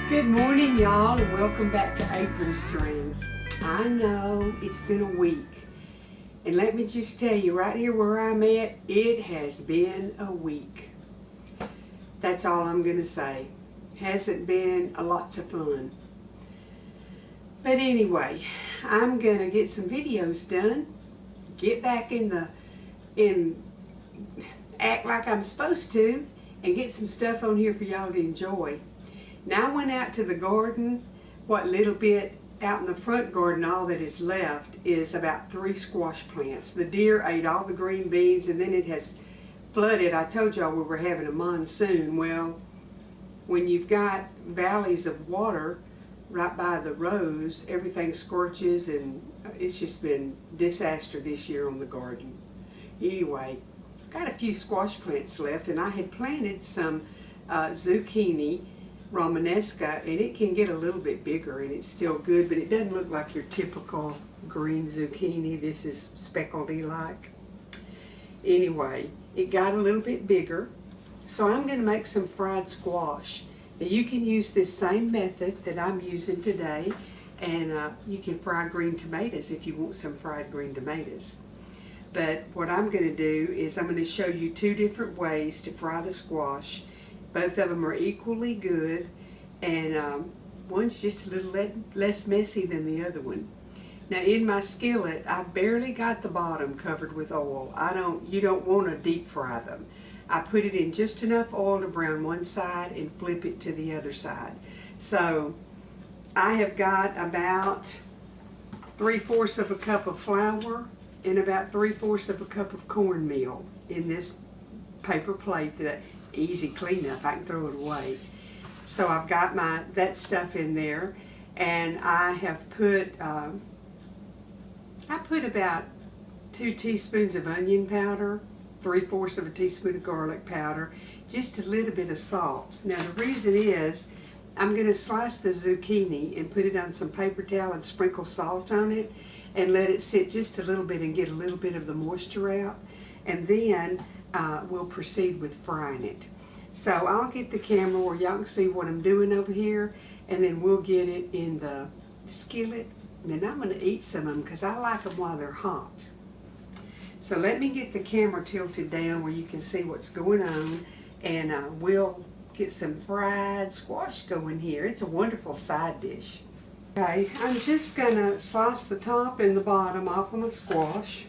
Good morning, y'all, and welcome back to Apron Strings. I know it's been a week, and let me just tell you right here where I'm at, it has been a week. That's all I'm going to say. Hasn't been a lots of fun. But anyway, I'm going to get some videos done, get back act like I'm supposed to, and get some stuff on here for y'all to enjoy. Now I went out to the garden. What little bit out in the front garden, all that is left is about 3 squash plants. The deer ate all the green beans, and then it has flooded. I told y'all we were having a monsoon. Well, when you've got valleys of water right by the rows, everything scorches, and it's just been disaster this year on the garden. Anyway, got a few squash plants left, and I had planted some zucchini Romanesca, and it can get a little bit bigger and it's still good, but it doesn't look like your typical green zucchini. This is speckledy like. Anyway, it got a little bit bigger, so I'm going to make some fried squash. Now you can use this same method that I'm using today, and you can fry green tomatoes if you want some fried green tomatoes. But what I'm going to do is I'm going to show you 2 different ways to fry the squash. Both of them are equally good, and one's just a little less messy than the other one. Now in my skillet, I barely got the bottom covered with oil. You don't want to deep fry them. I put it in just enough oil to brown one side and flip it to the other side. So I have got about 3/4 of a cup of flour and about 3/4 of a cup of cornmeal in this paper plate that easy cleanup. I can throw it away. So I've got that stuff in there, and I have put about 2 teaspoons of onion powder, 3/4 of a teaspoon of garlic powder, just a little bit of salt. Now the reason is I'm going to slice the zucchini and put it on some paper towel and sprinkle salt on it and let it sit just a little bit and get a little bit of the moisture out, and then we'll proceed with frying it. So I'll get the camera where y'all can see what I'm doing over here, and then we'll get it in the skillet, and then I'm going to eat some of them because I like them while they're hot. So let me get the camera tilted down where you can see what's going on, and we'll get some fried squash going here. It's a wonderful side dish. Okay, I'm just going to slice the top and the bottom off of my squash.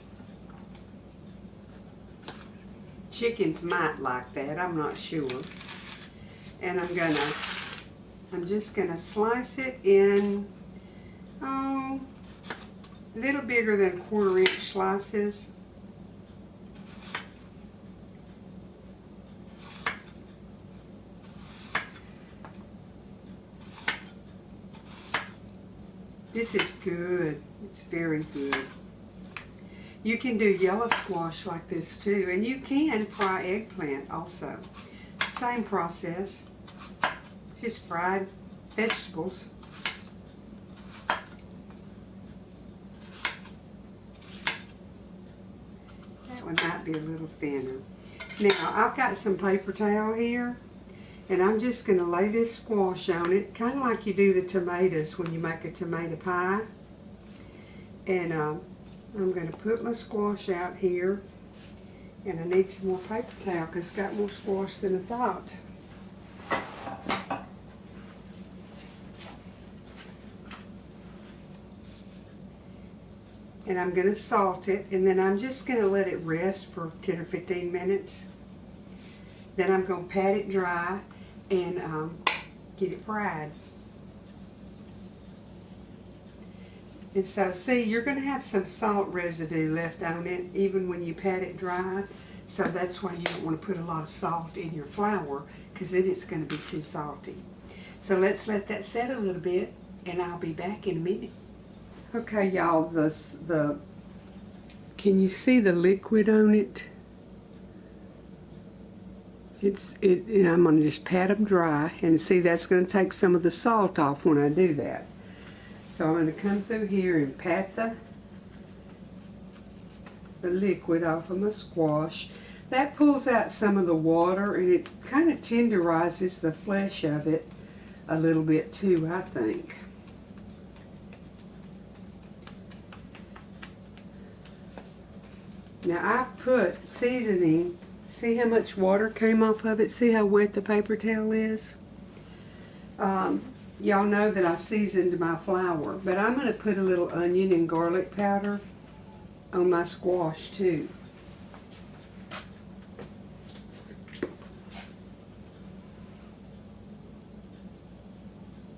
Chickens might like that, I'm not sure. And I'm just gonna slice it in, a little bigger than 1/4 inch slices. This is good, it's very good. You can do yellow squash like this too, and you can fry eggplant also. Same process, just fried vegetables. That one might be a little thinner. Now I've got some paper towel here, and I'm just going to lay this squash on it, kind of like you do the tomatoes when you make a tomato pie. And I'm going to put my squash out here, and I need some more paper towel because it's got more squash than I thought. And I'm going to salt it, and then I'm just going to let it rest for 10 or 15 minutes. Then I'm going to pat it dry and get it fried. And so, see, you're going to have some salt residue left on it even when you pat it dry. So that's why you don't want to put a lot of salt in your flour, because then it's going to be too salty. So let's let that set a little bit, and I'll be back in a minute. Okay, y'all, can you see the liquid on it? And I'm going to just pat them dry, and see, that's going to take some of the salt off when I do that. So I'm going to come through here and pat the liquid off of my squash. That pulls out some of the water, and it kind of tenderizes the flesh of it a little bit too, I think. Now I've put seasoning. See how much water came off of it? See how wet the paper towel is? Y'all know that I seasoned my flour, but I'm going to put a little onion and garlic powder on my squash too.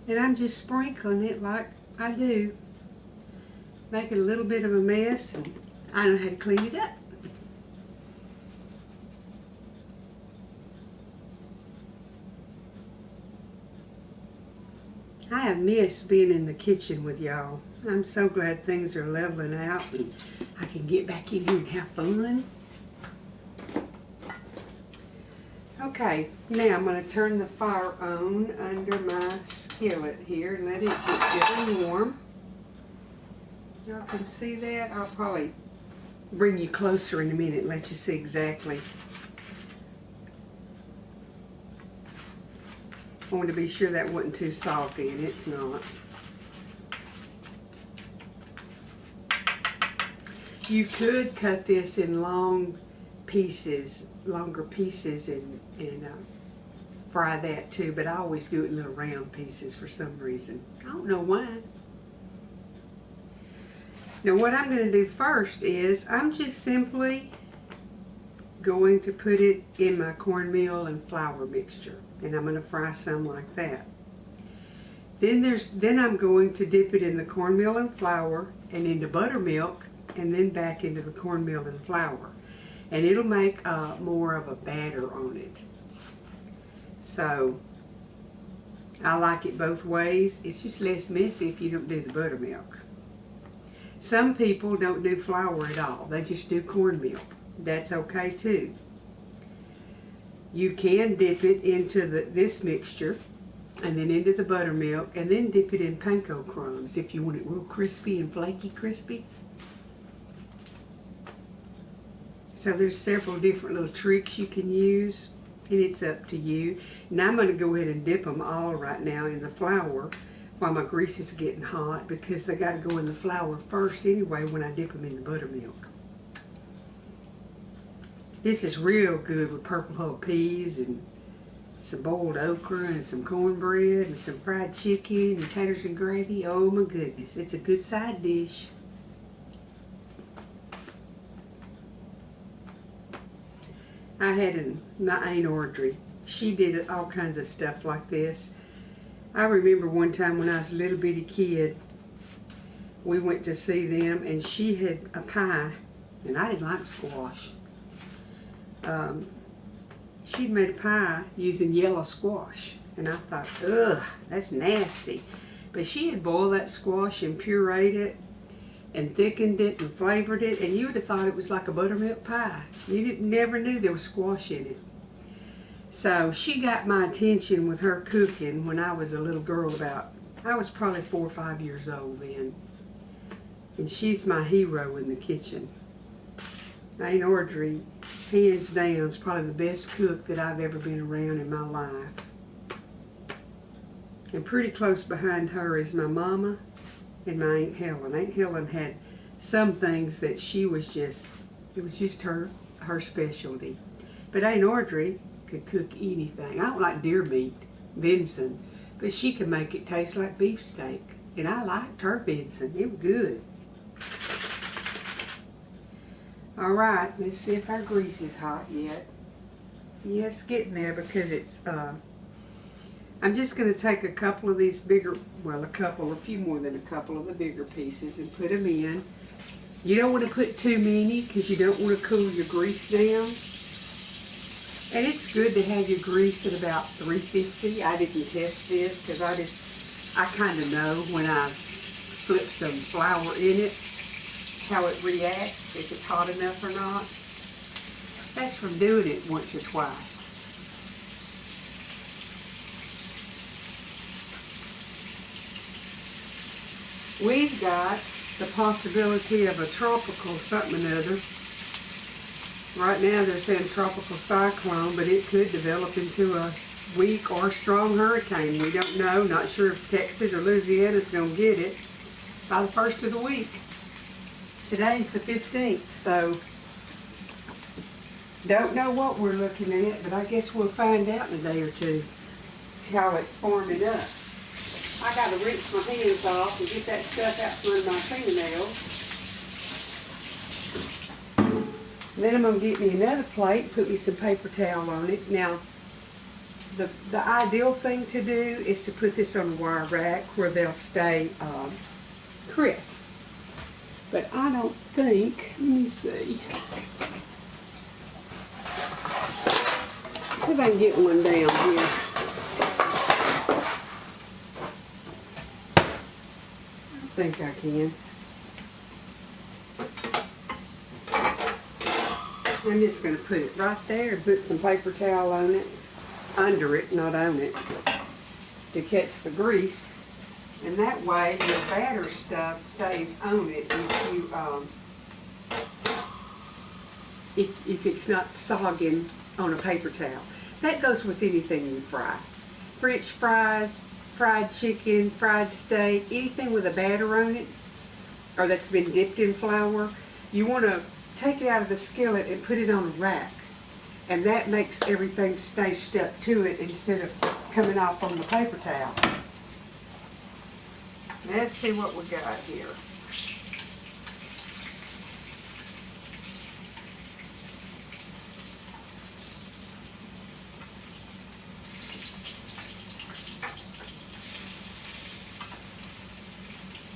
And I'm just sprinkling it like I do. Making a little bit of a mess, and I know how to clean it up. I have missed being in the kitchen with y'all. I'm so glad things are leveling out and I can get back in here and have fun. Okay, now I'm going to turn the fire on under my skillet here and let it get good and warm. Y'all can see that? I'll probably bring you closer in a minute and let you see exactly. I wanted to be sure that wasn't too salty, and it's not. You could cut this in long pieces, longer pieces, and fry that too, but I always do it in little round pieces for some reason. I don't know why. Now what I'm going to do first is I'm just simply going to put it in my cornmeal and flour mixture, and I'm going to fry some like that. Then I'm going to dip it in the cornmeal and flour and into buttermilk, and then back into the cornmeal and flour, and it'll make more of a batter on it. So I like it both ways. It's just less messy if you don't do the buttermilk. Some people don't do flour at all. They just do cornmeal. That's okay too. You can dip it into this mixture and then into the buttermilk, and then dip it in panko crumbs if you want it real crispy and flaky crispy. So there's several different little tricks you can use, and it's up to you. Now I'm going to go ahead and dip them all right now in the flour while my grease is getting hot, because they got to go in the flour first anyway when I dip them in the buttermilk. This is real good with purple hull peas and some boiled okra and some cornbread and some fried chicken and taters and gravy. Oh my goodness, it's a good side dish. I had my Aunt Audrey. She did all kinds of stuff like this. I remember one time when I was a little bitty kid, we went to see them, and she had a pie, and I didn't like squash. She'd made a pie using yellow squash, and I thought, ugh, that's nasty. But she had boiled that squash and pureed it and thickened it and flavored it, and you would have thought it was like a buttermilk pie. You never knew there was squash in it. So she got my attention with her cooking when I was a little girl. I was probably 4 or 5 years old then. And she's my hero in the kitchen. Aunt Audrey, hands down, is probably the best cook that I've ever been around in my life. And pretty close behind her is my mama and my Aunt Helen. Aunt Helen had some things that she was just, it was just her specialty. But Aunt Audrey could cook anything. I don't like deer meat, venison, but she could make it taste like beefsteak. And I liked her venison. It was good. All right, let's see if our grease is hot yet. Yeah, it's getting there, because it's, I'm just going to take a couple of these bigger, well, a few more than a couple of the bigger pieces and put them in. You don't want to put too many, because you don't want to cool your grease down. And it's good to have your grease at about 350. I didn't test this, because I kind of know when I flip some flour in it, how it reacts, if it's hot enough or not. That's from doing it once or twice. We've got the possibility of a tropical something or other. Right now they're saying tropical cyclone, but it could develop into a weak or strong hurricane. We don't know. Not sure if Texas or Louisiana is going to get it by the first of the week. Today's the 15th, so don't know what we're looking at, but I guess we'll find out in a day or two how it's forming up. I got to rinse my hands off and get that stuff out from under my fingernails. Then I'm going to get me another plate, put me some paper towel on it. Now, the ideal thing to do is to put this on a wire rack where they'll stay crisp. But I don't think, let me see. See if I can get one down here. I think I can. I'm just going to put it right there and put some paper towel on it, under it, not on it, to catch the grease. And that way your batter stuff stays on it if it's not sogging on a paper towel. That goes with anything you fry. French fries, fried chicken, fried steak, anything with a batter on it, or that's been dipped in flour, you want to take it out of the skillet and put it on a rack. And that makes everything stay stuck to it instead of coming off on the paper towel. Let's see what we got here.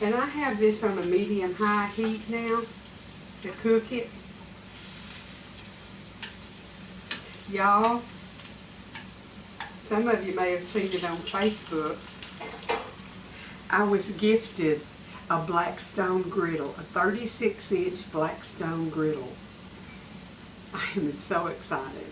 And I have this on a medium-high heat now to cook it. Y'all, some of you may have seen it on Facebook. I was gifted a Blackstone griddle, a 36-inch Blackstone griddle. I am so excited.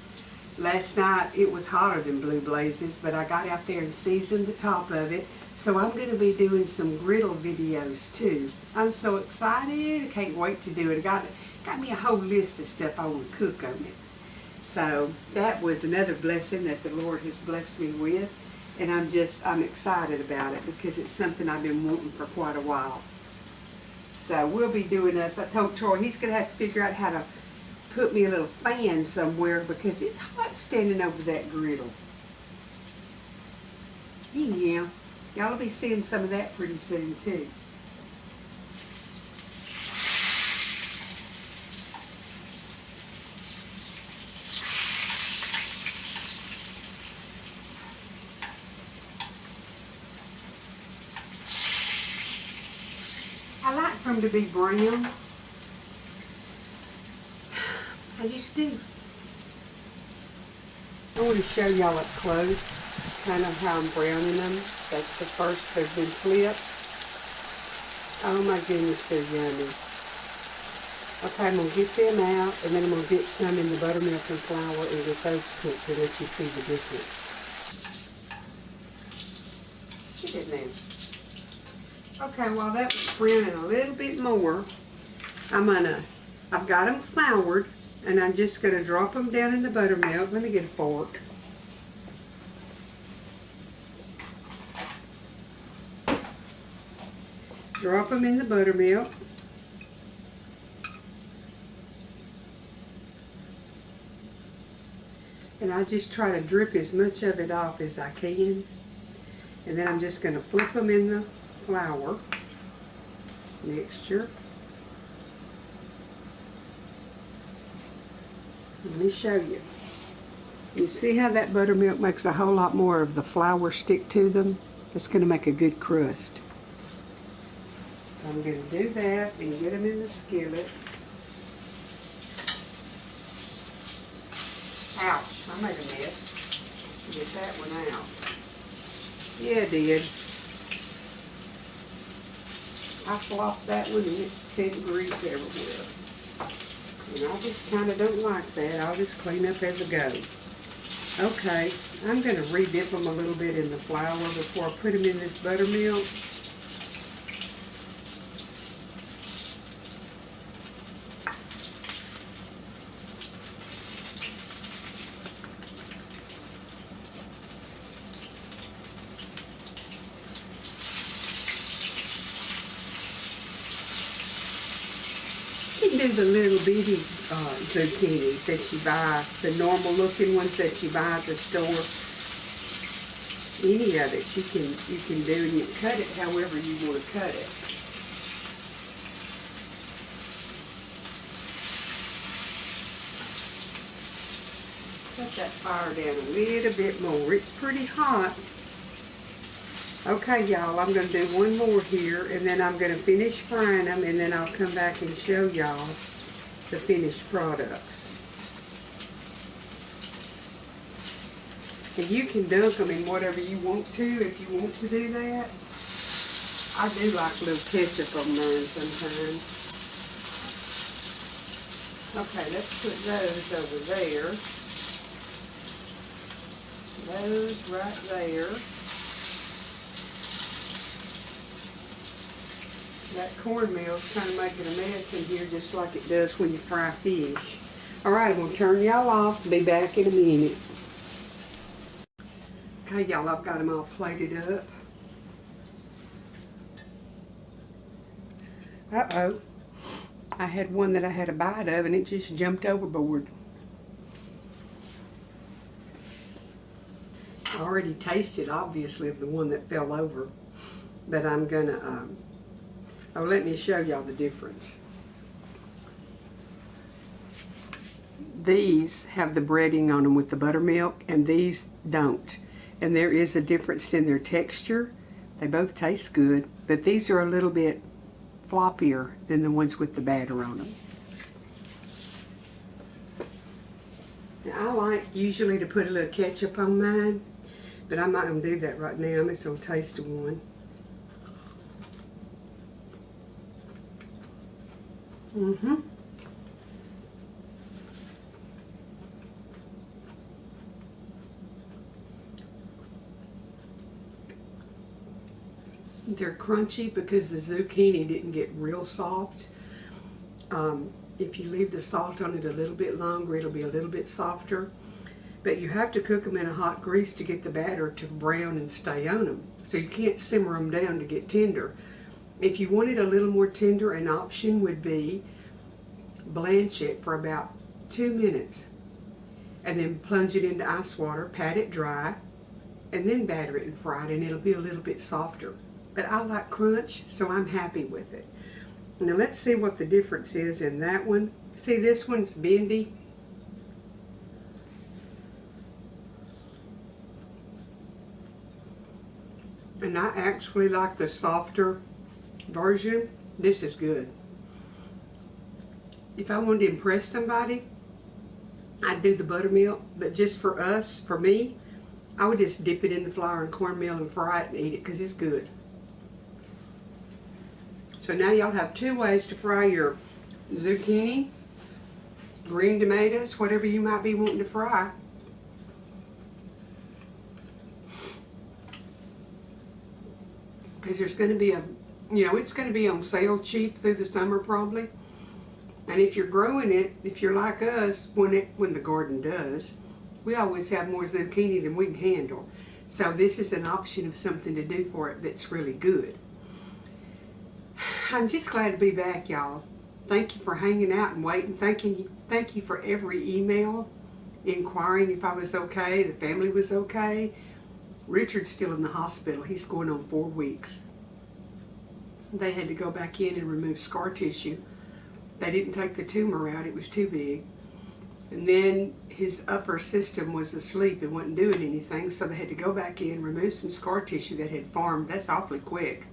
Last night it was hotter than blue blazes, but I got out there and seasoned the top of it. So I'm going to be doing some griddle videos too. I'm so excited. I can't wait to do it. I got me a whole list of stuff I want to cook on it. So that was another blessing that the Lord has blessed me with. And I'm excited about it because it's something I've been wanting for quite a while. So we'll be doing this. I told Troy he's going to have to figure out how to put me a little fan somewhere because it's hot standing over that griddle. Anyhow, y'all will be seeing some of that pretty soon too. I like for them to be brown. I just do. I want to show y'all up close, kind of how I'm browning them. That's the first, they've been flipped. Oh my goodness, they're yummy. Okay, I'm going to get them out, and then I'm going to dip some in the buttermilk and flour and get those cooked to let you see the difference. Look at that. Okay, while that was browning a little bit more, I've got them floured, and I'm just going to drop them down in the buttermilk. Let me get a fork. Drop them in the buttermilk. And I just try to drip as much of it off as I can. And then I'm just going to flip them in the flour mixture. Let me show you. You see how that buttermilk makes a whole lot more of the flour stick to them? It's going to make a good crust. So I'm going to do that and get them in the skillet. Ouch, I made a mess. Get that one out. Yeah, I did. I flopped that one and it sent grease everywhere. And I just kind of don't like that. I'll just clean up as I go. Okay, I'm going to re-dip them a little bit in the flour before I put them in this buttermilk. can do the little bitty zucchinis that you buy, the normal looking ones that you buy at the store. Any of it you can do, and you cut it however you want to cut it. Cut that fire down a little bit more. It's pretty hot. Okay, y'all, I'm going to do one more here, and then I'm going to finish frying them, and then I'll come back and show y'all the finished products. And you can dunk them in whatever you want to, if you want to do that. I do like a little ketchup on mine sometimes. Okay, let's put those over there. Those right there. That cornmeal's kind of making a mess in here just like it does when you fry fish. Alright, I'm going to turn y'all off. Be back in a minute. Okay, y'all, I've got them all plated up. Uh-oh. I had one that I had a bite of and it just jumped overboard. I already tasted, obviously, of the one that fell over. But I'm going to... Oh, let me show y'all the difference. These have the breading on them with the buttermilk, and these don't. And there is a difference in their texture. They both taste good, but these are a little bit floppier than the ones with the batter on them. Now, I like usually to put a little ketchup on mine, but I'm not going to do that right now. I'm just going to taste one. They're crunchy because the zucchini didn't get real soft. If you leave the salt on it a little bit longer, it'll be a little bit softer. But you have to cook them in a hot grease to get the batter to brown and stay on them. So you can't simmer them down to get tender. If you want it a little more tender, an option would be blanch it for about 2 minutes and then plunge it into ice water, pat it dry, and then batter it and fry it, and it'll be a little bit softer. But I like crunch, so I'm happy with it. Now let's see what the difference is in that one. See, this one's bendy. And I actually like the softer version. This is good. If I wanted to impress somebody, I'd do the buttermilk, but just for us, for me, I would just dip it in the flour and cornmeal and fry it and eat it because it's good. So now y'all have 2 ways to fry your zucchini, green tomatoes, whatever you might be wanting to fry. Because there's going to be it's going to be on sale cheap through the summer probably. And if you're growing it, if you're like us, when the garden does, we always have more zucchini than we can handle. So this is an option of something to do for it that's really good. I'm just glad to be back, y'all. Thank you for hanging out and waiting. Thank you for every email inquiring if I was okay, the family was okay. Richard's still in the hospital. He's going on 4 weeks. They had to go back in and remove scar tissue. They didn't take the tumor out, it was too big. And then his upper system was asleep and wasn't doing anything, so they had to go back in, remove some scar tissue that had formed. That's awfully quick.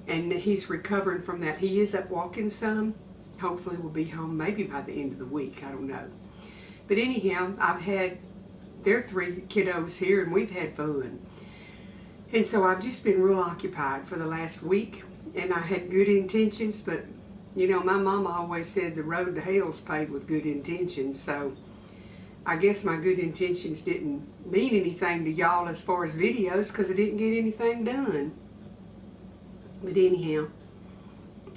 And he's recovering from that. He is up walking some. Hopefully we'll be home maybe by the end of the week, I don't know. But anyhow, there are 3 kiddos here and we've had fun. And so I've just been real occupied for the last week, and I had good intentions, but you know, my mama always said the road to hell's paved with good intentions, so I guess my good intentions didn't mean anything to y'all as far as videos because I didn't get anything done. But anyhow,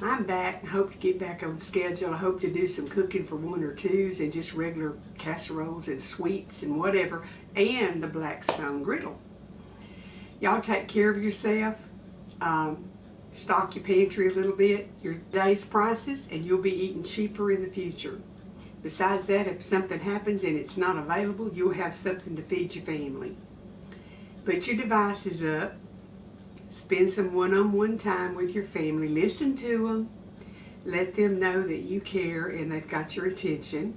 I'm back. I hope to get back on schedule. I hope to do some cooking for 1 or 2s and just regular casseroles and sweets and whatever, and the Blackstone griddle. Y'all take care of yourself. stock your pantry a little bit, your day's prices, and you'll be eating cheaper in the future. Besides that, if something happens and it's not available, you'll have something to feed your family. Put your devices up. Spend some one-on-one time with your family. Listen to them. Let them know that you care and they've got your attention.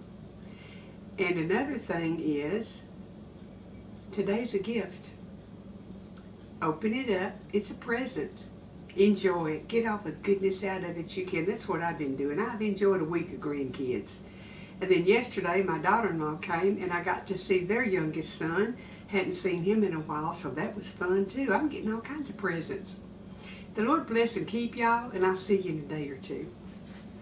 And another thing is, today's a gift. Open it up. It's a present. Enjoy it. Get all the goodness out of it you can. That's what I've been doing. I've enjoyed a week of grandkids. And then yesterday my daughter-in-law came and I got to see their youngest son. Hadn't seen him in a while, so that was fun too. I'm getting all kinds of presents. The Lord bless and keep y'all, and I'll see you in a day or two.